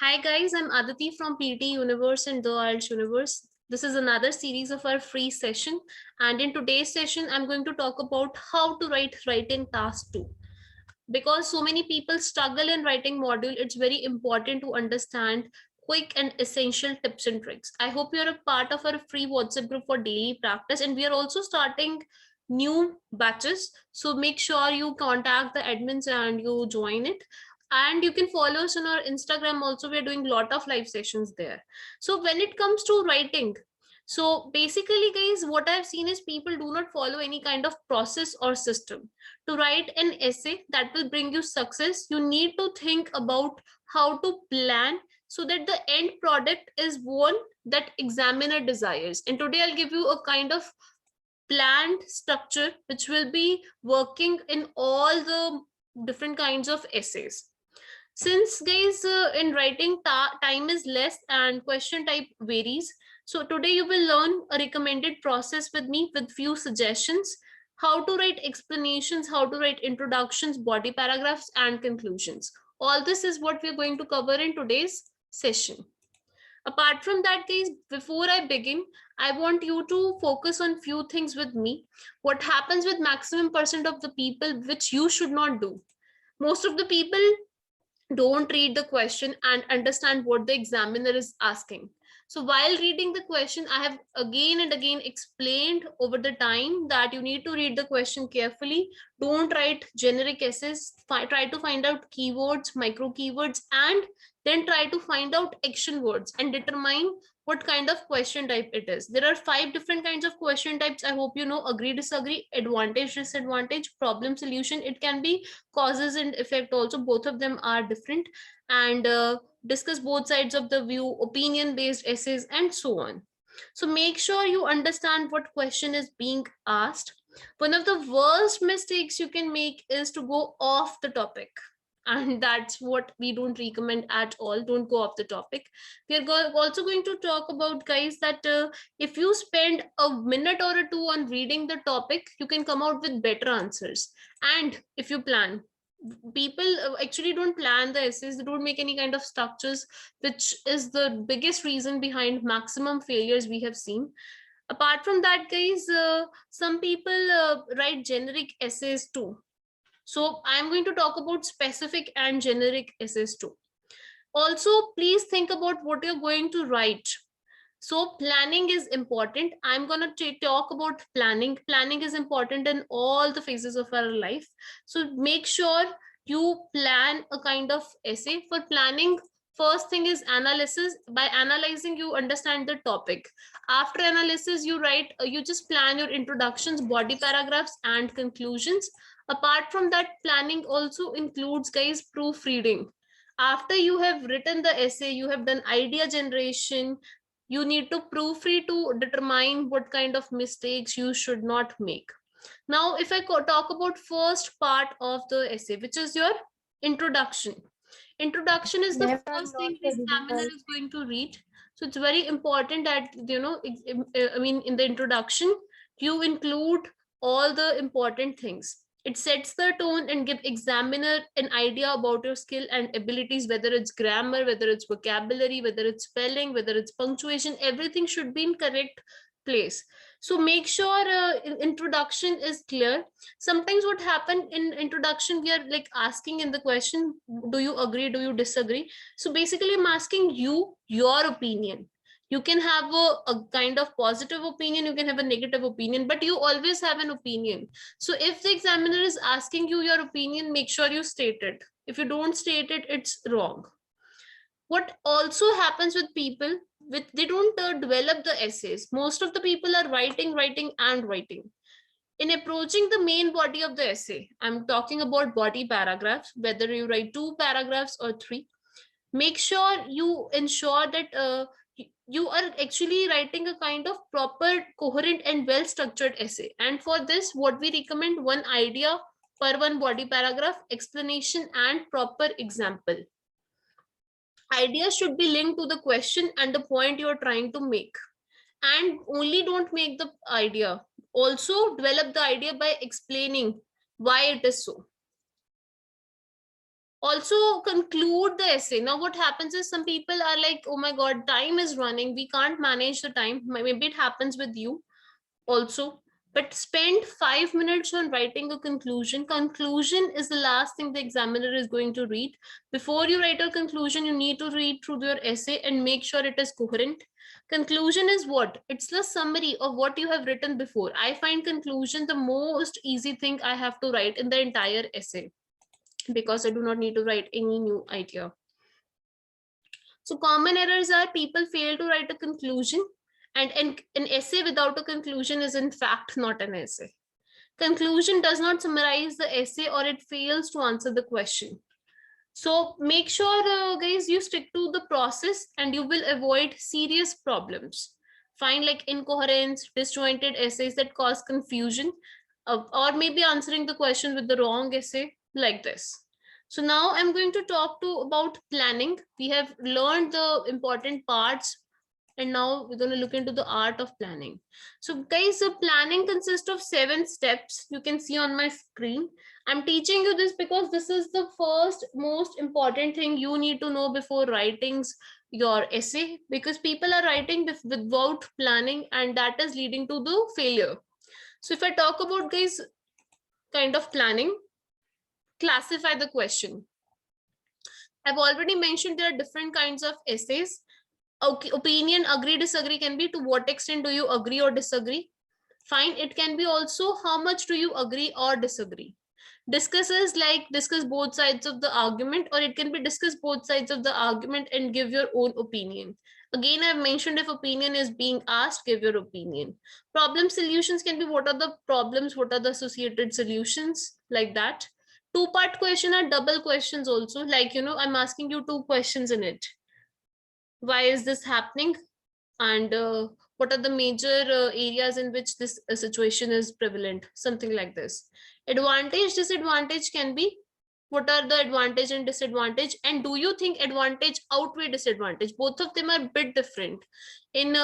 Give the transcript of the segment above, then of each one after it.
Hi guys, I'm Aditi from PT Universe and the IELTS Universe. This is another series of our free session, and in today's session I'm going to talk about how to write writing task 2. Because so many people struggle in writing module, it's very important to understand quick and essential tips and tricks. I hope you're a part of our free WhatsApp group for daily practice, and we are also starting new batches, so make sure you contact the admins and you join it. And you can follow us on our Instagram also. We're doing a lot of live sessions there. So when it comes to writing, so basically guys, what I've seen is people do not follow any kind of process or system. To write an essay that will bring you success, you need to think about how to plan so that the end product is one that examiner desires. And today I'll give you a kind of planned structure which will be working in all the different kinds of essays. Since guys, in writing time is less and question type varies, so today you will learn a recommended process with me with few suggestions: how to write explanations, how to write introductions, body paragraphs, and conclusions. All this is what we're going to cover in today's session. Apart from that guys, before I begin, I want you to focus on few things with me. What happens with maximum percent of the people which you should not do? Most of the people don't read the question and understand what the examiner is asking. So while reading the question, I have again and again explained over the time that you need to read the question carefully. Don't write generic essays. Try to find out keywords, micro keywords, and then try to find out action words and determine what kind of question type it is. There are 5 different kinds of question types. I hope you know: agree, disagree, advantage, disadvantage, problem, solution. It can be causes and effect also. Both of them are different. And discuss both sides of the view, opinion based essays, and so on. So make sure you understand what question is being asked. One of the worst mistakes you can make is to go off the topic, and that's what we don't recommend at all. Don't go off the topic. We're also going to talk about guys that if you spend a minute or two on reading the topic, you can come out with better answers. And if you plan, people actually don't plan the essays, they don't make any kind of structures, which is the biggest reason behind maximum failures we have seen. Apart from that guys, some people write generic essays too. So I'm going to talk about specific and generic essays too. Also, please think about what you're going to write. So planning is important. I'm going to talk about planning. Planning is important in all the phases of our life. So make sure you plan a kind of essay. For planning, first thing is analysis. By analyzing, you understand the topic. After analysis, you write, you just plan your introductions, body paragraphs, and conclusions. Apart from that, planning also includes guys proofreading. After you have written the essay, you have done idea generation, you need to proofread to determine what kind of mistakes you should not make. Now, if I talk about first part of the essay, which is your introduction. Introduction is the They are first not thing the examiner edited. is going to read. So it's very important that, you know, I mean, in the introduction, you include all the important things. It sets the tone and give examiner an idea about your skill and abilities, whether it's grammar, whether it's vocabulary, whether it's spelling, whether it's punctuation. Everything should be in correct place. So make sure introduction is clear. Sometimes what happened in introduction, we are like asking in the question, do you agree, do you disagree? So basically I'm asking you your opinion. You can have a kind of positive opinion, you can have a negative opinion, but you always have an opinion. So if the examiner is asking you your opinion, make sure you state it. If you don't state it, it's wrong. What also happens with people, with they don't develop the essays. Most of the people are writing. In approaching the main body of the essay, I'm talking about body paragraphs, whether you write 2 paragraphs or 3. Make sure you ensure that you are actually writing a kind of proper, coherent, and well structured essay. And for this, what we recommend: one idea per one body paragraph, explanation, and proper example. Ideas should be linked to the question and the point you're trying to make. And only don't make the idea. Also develop the idea by explaining why it is so. Also conclude the essay. Now what happens is some people are like, oh my god, time is running, we can't manage the time. Maybe it happens with you also, but spend 5 minutes on writing a conclusion. Conclusion is the last thing the examiner is going to read. Before you write a conclusion, you need to read through your essay and make sure it is coherent. Conclusion is what? It's the summary of what you have written before. I find conclusion the most easy thing I have to write in the entire essay, because I do not need to write any new idea. So common errors are people fail to write a conclusion, and an essay without a conclusion is in fact not an essay. Conclusion does not summarize the essay, or it fails to answer the question. So make sure, guys, you stick to the process and you will avoid serious problems. Find like incoherence, disjointed essays that cause confusion, or maybe answering the question with the wrong essay, like this. So now I'm going to talk about planning. We have learned the important parts, and now we're going to look into the art of planning. So guys, the planning consists of 7 steps. You can see on my screen. I'm teaching you this because this is the first most important thing you need to know before writing your essay, because people are writing without planning, and that is leading to the failure. So if I talk about, guys, kind of planning, classify the question. I've already mentioned there are different kinds of essays. Okay, opinion, agree, disagree can be to what extent do you agree or disagree. Fine, it can be also how much do you agree or disagree. Discuss is like discuss both sides of the argument, or it can be discuss both sides of the argument and give your own opinion. Again, I've mentioned if opinion is being asked, give your opinion. Problem solutions can be what are the problems, what are the associated solutions, like that. Two-part question are double questions also, like, I'm asking you 2 questions in it. Why is this happening? And what are the major areas in which this situation is prevalent? Something like this. Advantage, disadvantage can be what are the advantage and disadvantage, and do you think advantage outweigh disadvantage? Both of them are a bit different. In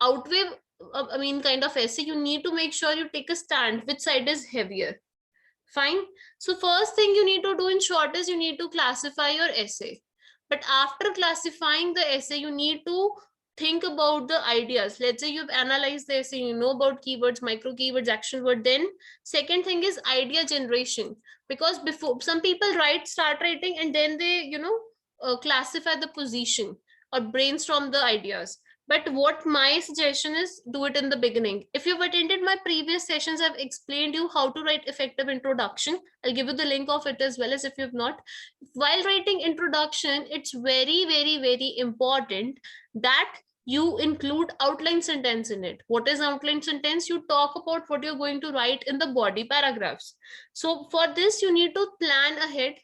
outweigh, I mean, kind of essay, you need to make sure you take a stand. Which side is heavier? Fine. So first thing you need to do in short is you need to classify your essay. But after classifying the essay, you need to think about the ideas. Let's say you've analyzed the essay, you know about keywords, micro keywords, action word. Then second thing is idea generation. Because before some people start writing and then they, classify the position or brainstorm the ideas. But what my suggestion is, do it in the beginning. If you've attended my previous sessions, I've explained you how to write effective introduction. I'll give you the link of it as well, as if you've not. While writing introduction, it's very, very, very important that you include outline sentence in it. What is outline sentence? You talk about what you're going to write in the body paragraphs. So for this, you need to plan ahead.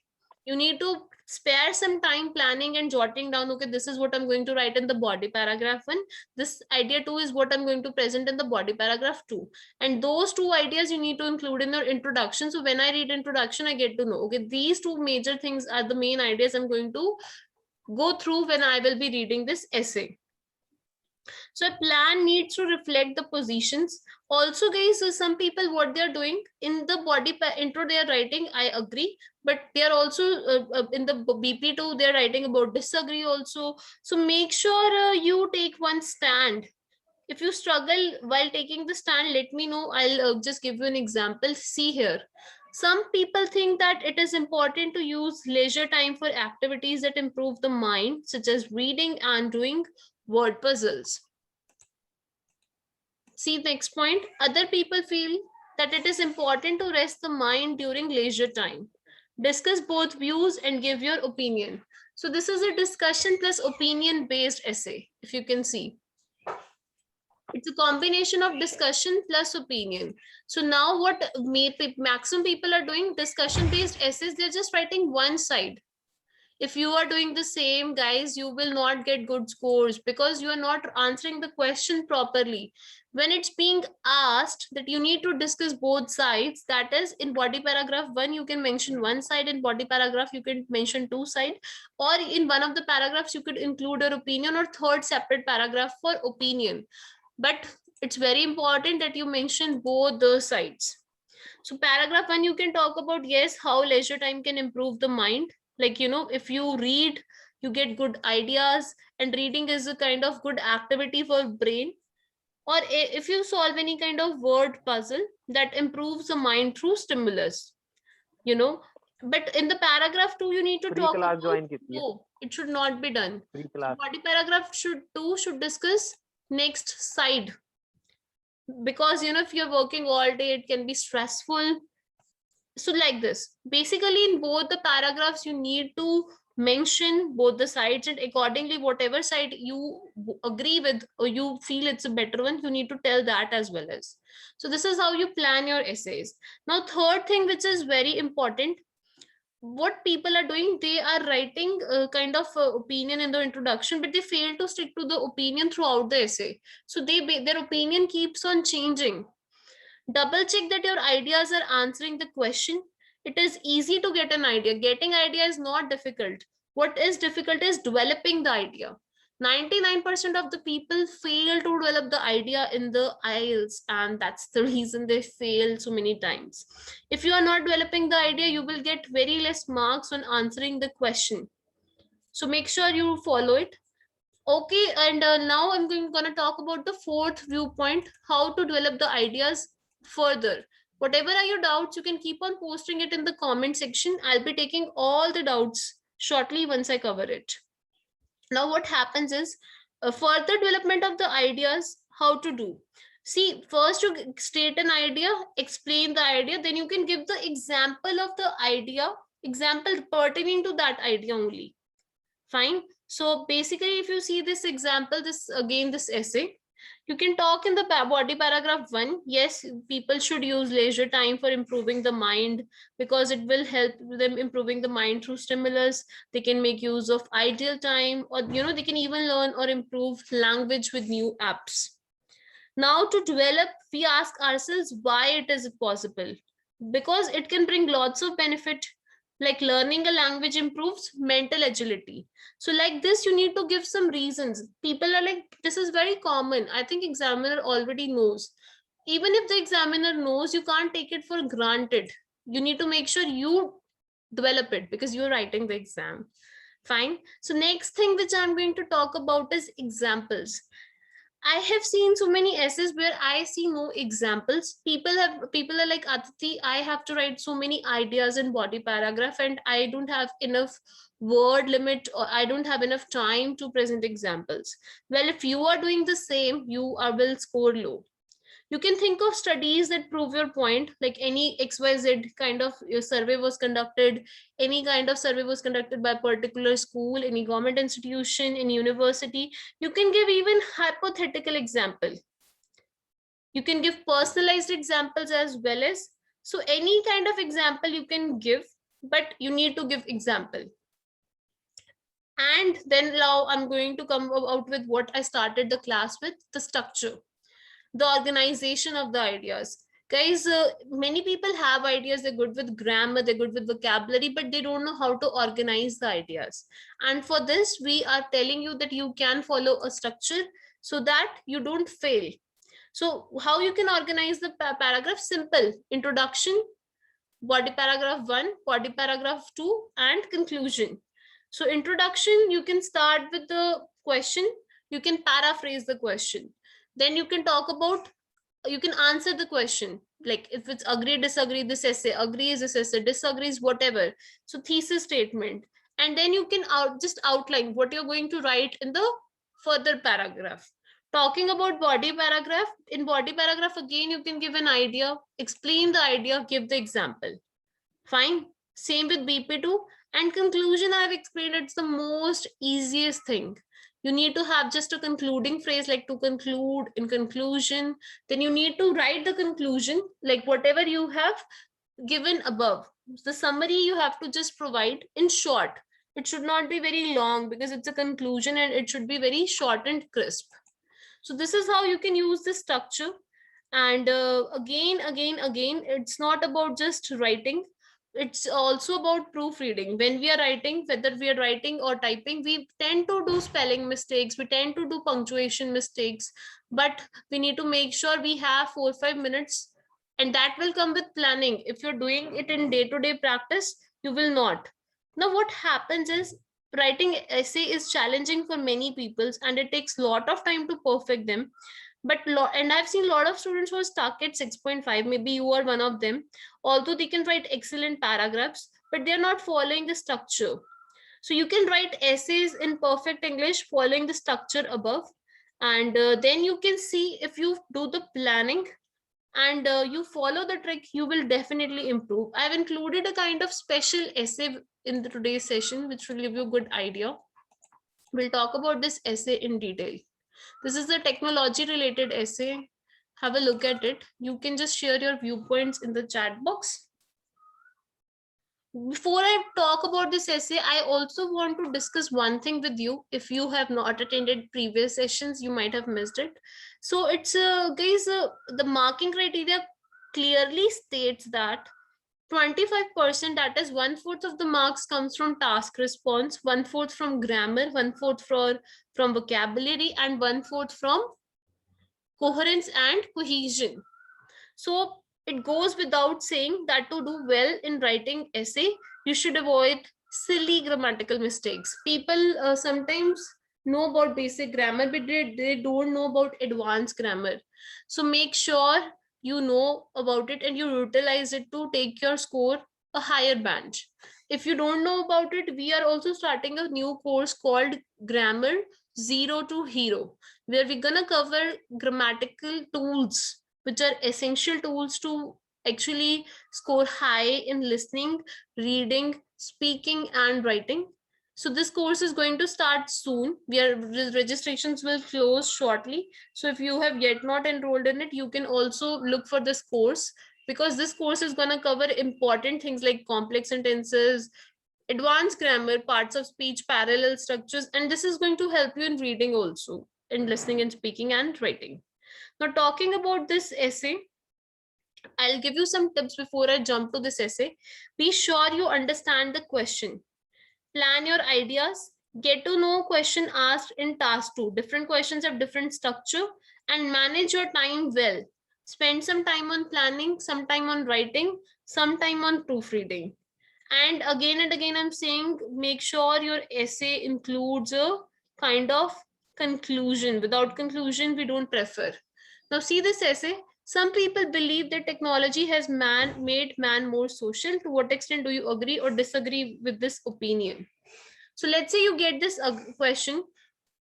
You need to spare some time planning and jotting down, okay, this is what I'm going to write in the body paragraph 1. This idea 2 is what I'm going to present in the body paragraph 2. And those 2 ideas you need to include in your introduction. So when I read introduction, I get to know, okay, these 2 major things are the main ideas I'm going to go through when I will be reading this essay. So a plan needs to reflect the positions. Also, guys, so some people, what they're doing in the body intro, they are writing, I agree, but they are also in the BP2, they're writing about disagree also. So make sure you take one stand. If you struggle while taking the stand, let me know. I'll just give you an example. See here. Some people think that it is important to use leisure time for activities that improve the mind, such as reading and doing word puzzles. See, next point. Other people feel that it is important to rest the mind during leisure time. Discuss both views and give your opinion. So this is a discussion plus opinion based essay, if you can see. It's a combination of discussion plus opinion. So now what maximum people are doing, discussion based essays, they're just writing one side. If you are doing the same, guys, you will not get good scores because you are not answering the question properly. When it's being asked that you need to discuss both sides, that is in body paragraph 1, you can mention one side, in body paragraph, you can mention 2 sides, or in one of the paragraphs, you could include your opinion, or third separate paragraph for opinion. But it's very important that you mention both the sides. So paragraph 1, you can talk about, yes, how leisure time can improve the mind. Like, if you read, you get good ideas, and reading is a kind of good activity for brain. Or if you solve any kind of word puzzle, that improves the mind through stimulus, you know. But in the paragraph 2, you need to Free talk class about, join की थी. no, it should not be done. Free So class. body paragraph should discuss next side, because if you're working all day, it can be stressful. So like this, basically in both the paragraphs, you need to mention both the sides, and accordingly whatever side you agree with or you feel it's a better one, you need to tell that as well as. So this is how you plan your essays. Now third thing which is very important, what people are doing, they are writing a kind of opinion in the introduction, but they fail to stick to the opinion throughout the essay. So their opinion keeps on changing. Double check that your ideas are answering the question. It is easy to get an idea. Getting idea is not difficult. What is difficult is developing the idea. 99% of the people fail to develop the idea in the IELTS, and that's the reason they fail so many times. If you are not developing the idea, you will get very less marks on answering the question. So make sure you follow it. Okay, and now I'm gonna talk about the fourth viewpoint, how to develop the ideas further. Whatever are your doubts, you can keep on posting it in the comment section. I'll be taking all the doubts shortly once I cover it. Now what happens is, further development of the ideas, how to do. See, first you state an idea, explain the idea, then you can give the example of the idea, example pertaining to that idea only. Fine. So basically, if you see this example, this essay, you can talk in the body paragraph 1. Yes, people should use leisure time for improving the mind, because it will help them improving the mind through stimulus. They can make use of ideal time, or they can even learn or improve language with new apps. Now to develop, we ask ourselves why it is possible, because it can bring lots of benefit. Like learning a language improves mental agility. So like this, you need to give some reasons. People are like, this is very common, I think examiner already knows. Even if the examiner knows, you can't take it for granted. You need to make sure you develop it, because you're writing the exam. Fine. So next thing which I'm going to talk about is examples. I have seen so many essays where I see no examples. People are like, Aditi, I have to write so many ideas in body paragraph, and I don't have enough word limit, or I don't have enough time to present examples. Well, if you are doing the same, you are will score low. You can think of studies that prove your point, like any XYZ kind of survey was conducted, any kind of survey was conducted by a particular school, any government institution, any university. You can give even hypothetical example. You can give personalized examples as well as, so any kind of example you can give, but you need to give example. And then now I'm going to come out with what I started the class with, the structure, the organization of the ideas. Guys, many people have ideas, they're good with grammar, they're good with vocabulary, but they don't know how to organize the ideas. And for this, we are telling you that you can follow a structure so that you don't fail. So how you can organize the paragraph? Simple: introduction, body paragraph 1, body paragraph 2, and conclusion. So introduction, you can start with the question, you can paraphrase the question, then you can talk about, you can answer the question, like if it's agree, disagree, this essay, agree is this essay, disagree is whatever. So thesis statement, and then you can just outline what you're going to write in the further paragraph. Talking about body paragraph, in body paragraph again, you can give an idea, explain the idea, give the example. Fine. Same with BP2. And conclusion, I've explained, it's the most easiest thing. You need to have just a concluding phrase, like to conclude, in conclusion. Then you need to write the conclusion, like whatever you have given above. The summary you have to just provide in short. It should not be very long, because it's a conclusion, and it should be very short and crisp. So this is how you can use the structure. And again, it's not about just writing, it's also about proofreading. When we are writing, whether we are writing or typing, we tend to do spelling mistakes, we tend to do punctuation mistakes, but we need to make sure we have 4 or 5 minutes, and that will come with planning. If you're doing it in day-to-day practice, you will not. Now what happens is writing essay is challenging for many people and it takes a lot of time to perfect them. But and I've seen a lot of students who are stuck at 6.5. Maybe you are one of them. Although they can write excellent paragraphs, but they're not following the structure. So you can write essays in perfect English following the structure above. And then you can see if you do the planning and you follow the trick, you will definitely improve. I've included a kind of special essay in the today's session, which will give you a good idea. We'll talk about this essay in detail. This is a technology related essay. Have a look at it. You can just share your viewpoints in the chat box. Before I talk about this essay, I also want to discuss one thing with you. If you have not attended previous sessions, you might have missed it. So it's guys, the marking criteria clearly states that 25%, that is 1/4 of the marks, comes from task response, 1/4 from grammar, 1/4 from vocabulary, and 1/4 from coherence and cohesion. So it goes without saying that to do well in writing essay, you should avoid silly grammatical mistakes. People sometimes know about basic grammar, but they don't know about advanced grammar. So make sure you know about it and you utilize it to take your score a higher band. If you don't know about it, we are also starting a new course called Grammar Zero to Hero, where we're gonna cover grammatical tools which are essential tools to actually score high in listening, reading, speaking, and writing. So this course is going to start soon. Registrations will close shortly. So if you have yet not enrolled in it, you can also look for this course, because this course is going to cover important things like complex sentences, advanced grammar, parts of speech, parallel structures, and this is going to help you in reading also, in listening and speaking and writing. Now, talking about this essay, I'll give you some tips before I jump to this essay. Be sure you understand the question. Plan your ideas. Get to know question asked in task 2. Different questions have different structure, and manage your time well. Spend some time on planning, some time on writing, some time on proofreading. And again, I'm saying make sure your essay includes a kind of conclusion. Without conclusion, we don't prefer. Now, see this essay. Some people believe that technology has made man more social. To what extent do you agree or disagree with this opinion? So let's say you get this question.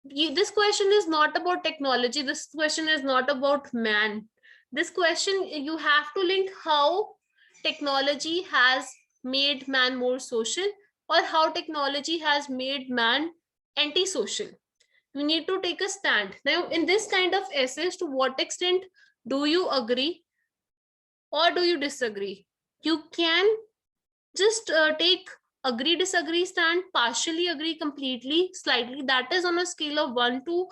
This question is not about technology. This question is not about man. This question, you have to link how technology has made man more social or how technology has made man antisocial. You need to take a stand. Now, in this kind of essays, to what extent do you agree or do you disagree? You can just take agree, disagree stand, partially agree, completely, slightly. That is on a scale of 1 to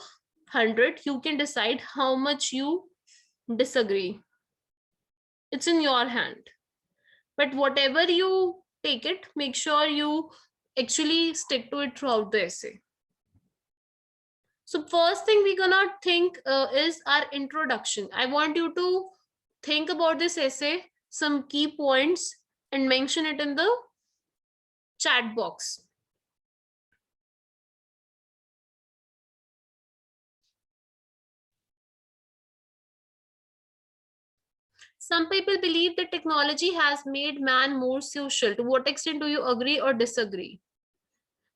100. You can decide how much you disagree. It's in your hand. But whatever you take it, make sure you actually stick to it throughout the essay. So first thing we're gonna think is our introduction. I want you to think about this essay, some key points, and mention it in the chat box. Some people believe that technology has made man more social. To what extent do you agree or disagree?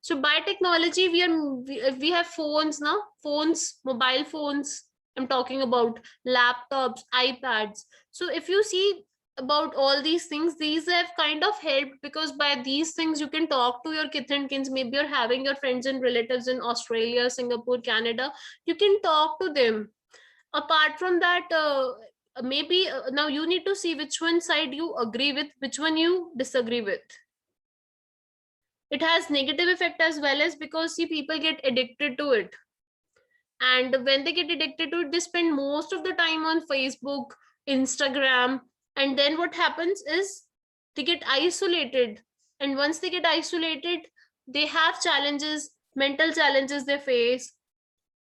So by technology, we have phones now, phones, mobile phones. I'm talking about laptops, iPads. So if you see about all these things, these have kind of helped, because by these things you can talk to your kith and kins. Maybe you're having your friends and relatives in Australia, Singapore, Canada. You can talk to them. Apart from that, maybe now you need to see which one side you agree with, which one you disagree with. It has negative effect as well, as because see, people get addicted to it, and when they get addicted to it, they spend most of the time on Facebook, Instagram, and then what happens is they get isolated, and once they get isolated, they have challenges, mental challenges they face,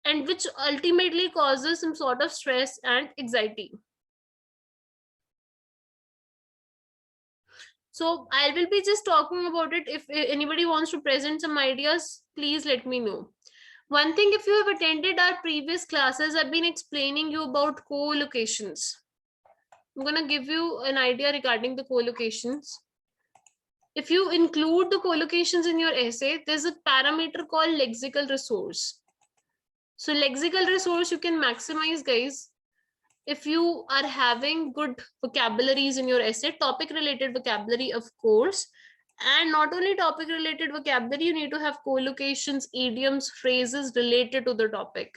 and which ultimately causes some sort of stress and anxiety. So I will be just talking about it. If anybody wants to present some ideas, please let me know. One thing, if you have attended our previous classes, I've been explaining you about co-locations. I'm going to give you an idea regarding the co-locations. If you include the co-locations in your essay, there's a parameter called lexical resource. So lexical resource you can maximize, guys, if you are having good vocabularies in your essay, topic related vocabulary, of course, and not only topic related vocabulary, you need to have collocations, idioms, phrases related to the topic.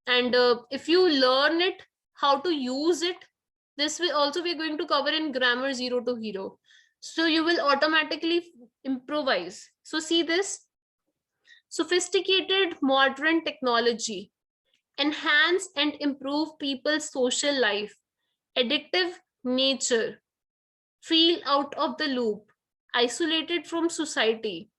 And if you learn it, how to use it, this will also we're going to cover in grammar 0 to hero. So you will automatically improvise. So see this: sophisticated modern technology enhance and improve people's social life, addictive nature, feel out of the loop, isolated from society,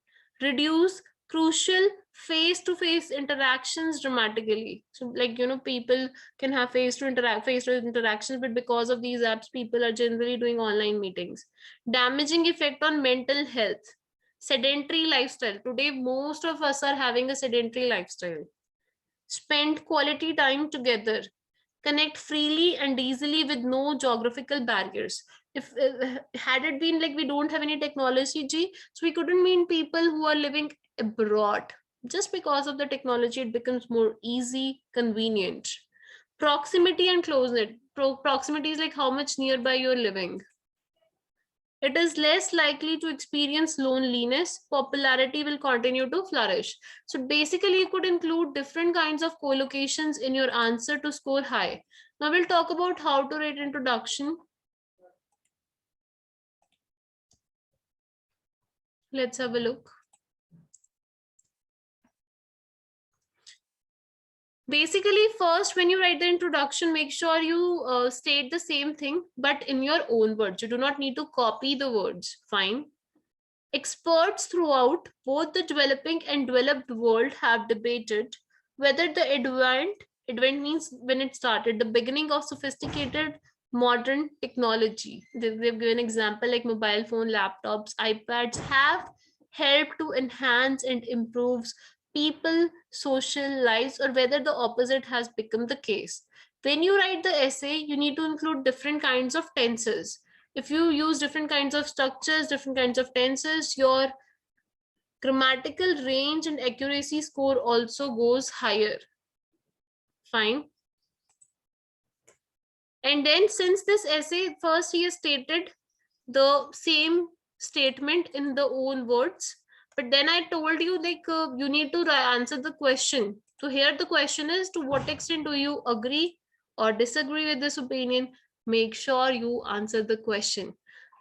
reduce crucial face-to-face interactions dramatically. So like, people can have face-to interactions, but because of these apps, people are generally doing online meetings. Damaging effect on mental health, sedentary lifestyle. Today, most of us are having a sedentary lifestyle. Spend quality time together, connect freely and easily with no geographical barriers. If had it been like we don't have any technology, so we couldn't meet people who are living abroad. Just because of the technology, it becomes more easy, convenient. Proximity and closeness. Proximity is like how much nearby you're living. It is less likely to experience loneliness. Popularity will continue to flourish. So basically, you could include different kinds of collocations in your answer to score high. Now we'll talk about how to write introduction. Let's have a look. Basically, first, when you write the introduction, make sure you state the same thing, but in your own words. You do not need to copy the words. Fine. Experts throughout both the developing and developed world have debated whether the advent means when it started, the beginning of sophisticated modern technology. They've given example like mobile phone, laptops, iPads have helped to enhance and improves people social lives, or whether the opposite has become the case. When you write the essay, you need to include different kinds of tenses. If you use different kinds of structures, different kinds of tenses, your grammatical range and accuracy score also goes higher. Fine. And then since this essay, first he has stated the same statement in the own words, but then I told you like you need to answer the question. So here the question is, to what extent do you agree or disagree with this opinion? Make sure you answer the question.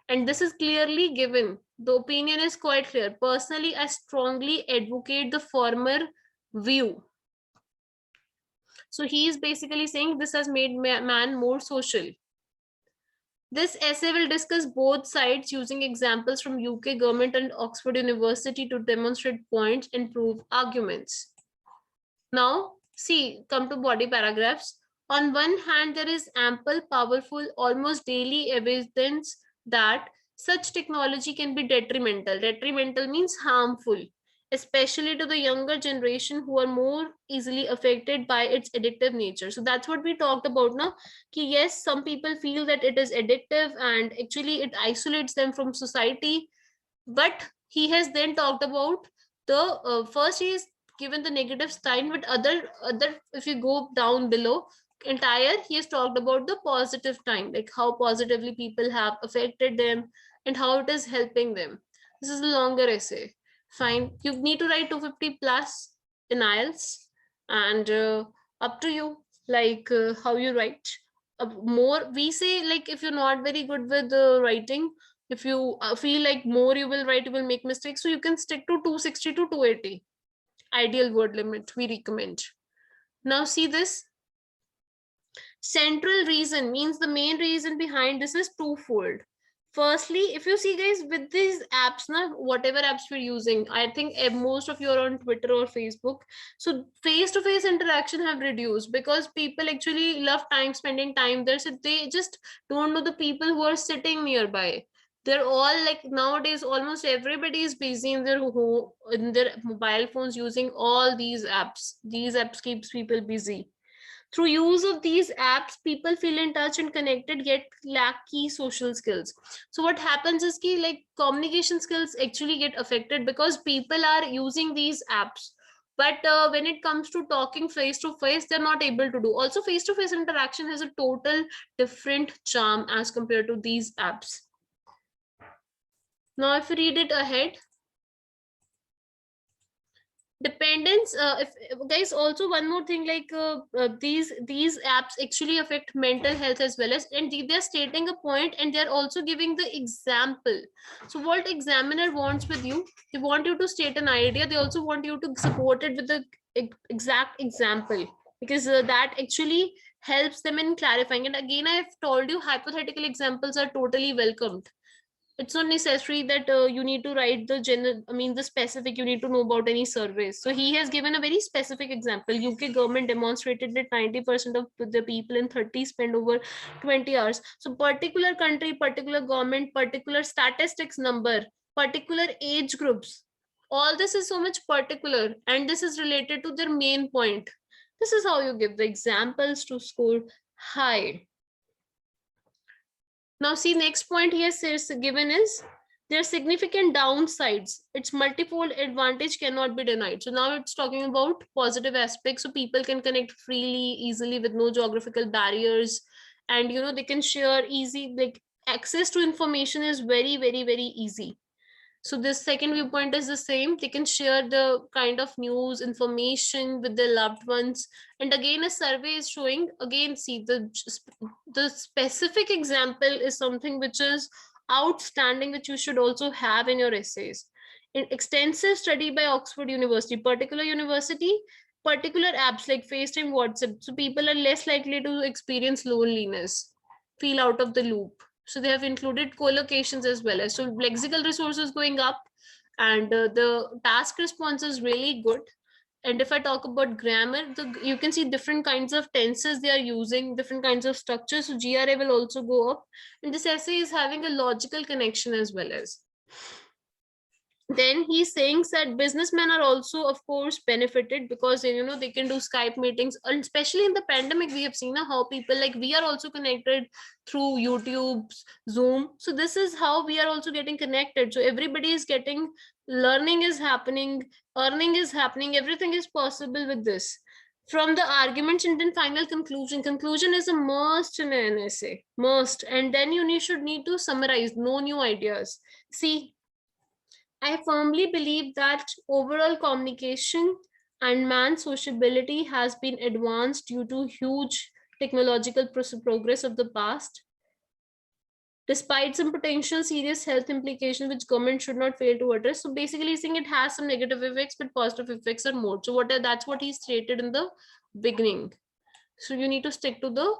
And this is clearly given. The opinion is quite clear. Personally, I strongly advocate the former view. So he is basically saying this has made man more social. This essay will discuss both sides using examples from UK government and Oxford University to demonstrate points and prove arguments. Now, see, come to body paragraphs. On one hand, there is ample, powerful, almost daily evidence that such technology can be detrimental. Detrimental means harmful, especially to the younger generation who are more easily affected by its addictive nature. So that's what we talked about now. Ki yes, some people feel that it is addictive and actually it isolates them from society. But he has then talked about the first he is given the negative sign, but other if you go down below entire, he has talked about the positive time, like how positively people have affected them and how it is helping them. This is a longer essay. Fine, you need to write 250 plus in IELTS, and up to you, like how you write. More we say, like if you're not very good with writing, if you feel like more you will write, you will make mistakes, so you can stick to 260 to 280 ideal word limit we recommend. Now see this: central reason means the main reason behind this is twofold. Firstly, if you see guys, with these apps now, whatever apps we're using, I think most of you are on Twitter or Facebook, so face-to-face interaction have reduced because people actually love time spending time there, so they just don't know the people who are sitting nearby. They're all like, nowadays almost everybody is busy in their home, in their mobile phones, using all these apps keeps people busy. Through use of these apps, people feel in touch and connected, yet lack key social skills. So what happens is ki, like, communication skills actually get affected because people are using these apps. But when it comes to talking face to face, they're not able to do. Also, face to face interaction has a total different charm as compared to these apps. Now, if you read it ahead, dependence, if guys, also one more thing, like these apps actually affect mental health as well as, and they're stating a point and they're also giving the example. So what examiner wants with you, they want you to state an idea, they also want you to support it with the exact example, because that actually helps them in clarifying. And again, I've told you, hypothetical examples are totally welcomed. It's not necessary that you need to write the general, I mean the specific, you need to know about any surveys. So he has given a very specific example. UK government demonstrated that 90% of the people in 30 spend over 20 hours. So particular country, particular government, particular statistics number, particular age groups, all this is so much particular, and this is related to their main point. This is how you give the examples to score high. Now see, next point here says given is, there are significant downsides. Its multifold advantage cannot be denied. So now it's talking about positive aspects. So people can connect freely, easily, with no geographical barriers. And they can share easy, like access to information is very, very, very easy. So this second viewpoint is the same. They can share the kind of news, information with their loved ones. And again, a survey is showing, again, see the specific example is something which is outstanding, which you should also have in your essays. In extensive study by Oxford University, particular university, particular apps like FaceTime, WhatsApp. So people are less likely to experience loneliness, feel out of the loop. So they have included collocations as well as, so lexical resources going up, and the task response is really good. And if I talk about grammar, you can see different kinds of tenses they are using, different kinds of structures. So GRA will also go up, and this essay is having a logical connection as well as. Then he's saying that businessmen are also, of course, benefited because they can do Skype meetings, and especially in the pandemic we have seen how people, like, we are also connected through YouTube, Zoom. So this is how we are also getting connected. So everybody is getting, learning is happening, earning is happening, everything is possible with this. From the arguments and then final conclusion is a must in an essay, must. And then you should need to summarize, no new ideas. See, I firmly believe that overall communication and man's sociability has been advanced due to huge technological progress of the past. Despite some potential serious health implications which government should not fail to address. So basically saying it has some negative effects, but positive effects are more. So that's what he stated in the beginning. So you need to stick to the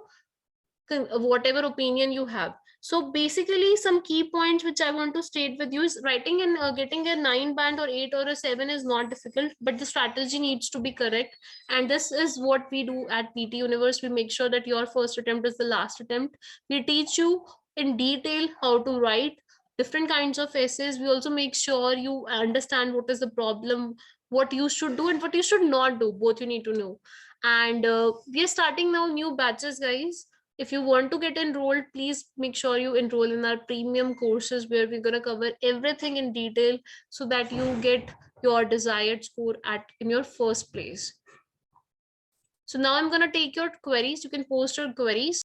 whatever opinion you have. So basically some key points which I want to state with you is, writing and getting a 9 band or 8 or a 7 is not difficult, but the strategy needs to be correct. And this is what we do at PT Universe. We make sure that your first attempt is the last attempt. We teach you in detail how to write different kinds of essays. We also make sure you understand what is the problem, what you should do and what you should not do. Both you need to know. And we are starting now new batches, guys. If you want to get enrolled, please make sure you enroll in our premium courses where we're going to cover everything in detail so that you get your desired score in your first place. So now I'm going to take your queries. You can post your queries.